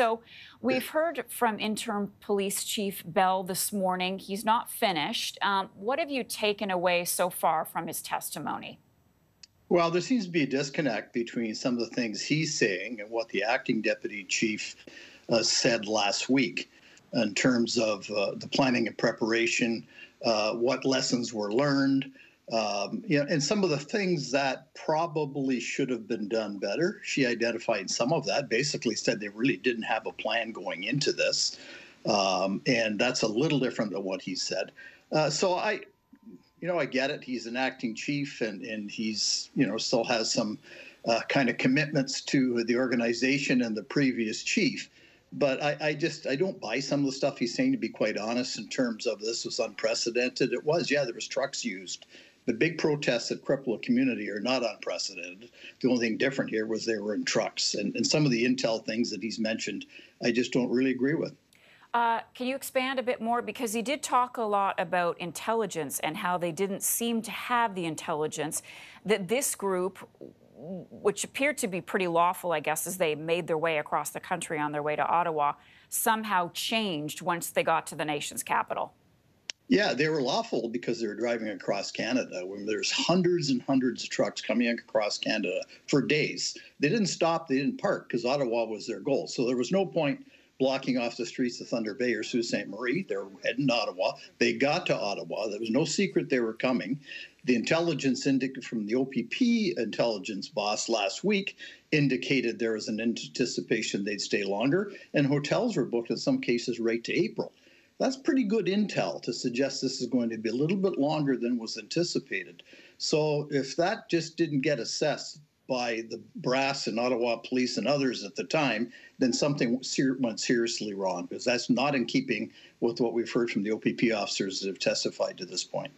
So we've heard from interim police chief Bell this morning. He's not finished. What have you taken away so far from his testimony? Well, there seems to be a disconnect between some of the things he's saying and what the acting deputy chief said last week in terms of the planning and preparation, what lessons were learned, and some of the things that probably should have been done better. She identified some of that, basically said they really didn't have a plan going into this. And that's a little different than what he said. I get it. He's an acting chief and he's, still has some kind of commitments to the organization and the previous chief. But I don't buy some of the stuff he's saying, to be quite honest, in terms of this was unprecedented. It was, yeah, there was trucks used. But big protests that cripple a community are not unprecedented. The only thing different here was they were in trucks. And some of the intel things that he's mentioned, I just don't really agree with. Can you expand a bit more? Because he did talk a lot about intelligence and how they didn't seem to have the intelligence that this group, which appeared to be pretty lawful, I guess, as they made their way across the country on their way to Ottawa, somehow changed once they got to the nation's capital. Yeah, they were lawful because they were driving across Canada when there's hundreds and hundreds of trucks coming across Canada for days. They didn't stop, they didn't park because Ottawa was their goal. So there was no point blocking off the streets of Thunder Bay or Sault Ste. Marie. They were heading to Ottawa. They got to Ottawa. There was no secret they were coming. The intelligence from the OPP intelligence boss last week indicated there was an anticipation they'd stay longer, and hotels were booked in some cases right to April. That's pretty good intel to suggest this is going to be a little bit longer than was anticipated. So if that just didn't get assessed by the brass and Ottawa police and others at the time, then something went seriously wrong, because that's not in keeping with what we've heard from the OPP officers that have testified to this point.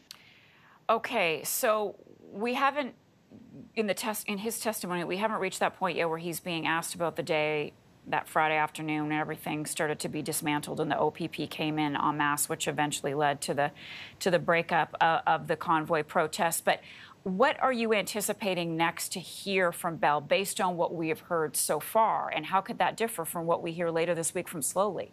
Okay, so we haven't, in his testimony, we haven't reached that point yet where he's being asked about the day, that Friday afternoon, and everything started to be dismantled and the OPP came in en masse, which eventually led to the breakup of the Convoy protest. But what are you anticipating next to hear from Bell based on what we have heard so far? And how could that differ from what we hear later this week from Slowly?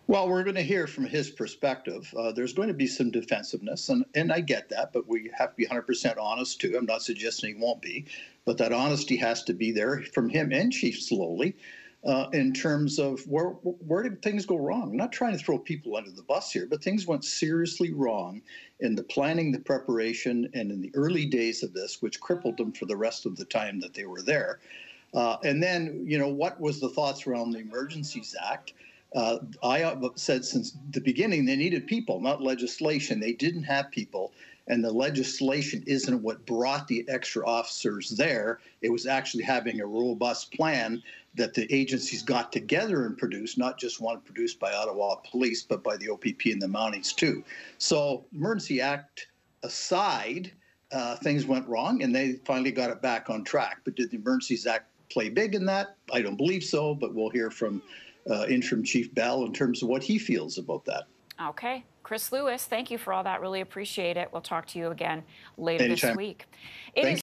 Well, we're going to hear from his perspective. There's going to be some defensiveness, and I get that, but we have to be 100% honest, too. I'm not suggesting he won't be, but that honesty has to be there from him and Chief Slowly. In terms of where did things go wrong? I'm not trying to throw people under the bus here, but things went seriously wrong in the planning, the preparation, and in the early days of this, which crippled them for the rest of the time that they were there. And then, what was the thoughts around the Emergencies Act? I have said since the beginning they needed people, not legislation. They didn't have people. And the legislation isn't what brought the extra officers there. It was actually having a robust plan that the agencies got together and produced, not just one produced by Ottawa Police, but by the OPP and the Mounties too. So Emergency Act aside, things went wrong and they finally got it back on track. But did the Emergencies Act play big in that? I don't believe so, but we'll hear from Interim Chief Bell in terms of what he feels about that. Okay. Chris Lewis, thank you for all that. Really appreciate it. We'll talk to you again later Anytime. this week. It is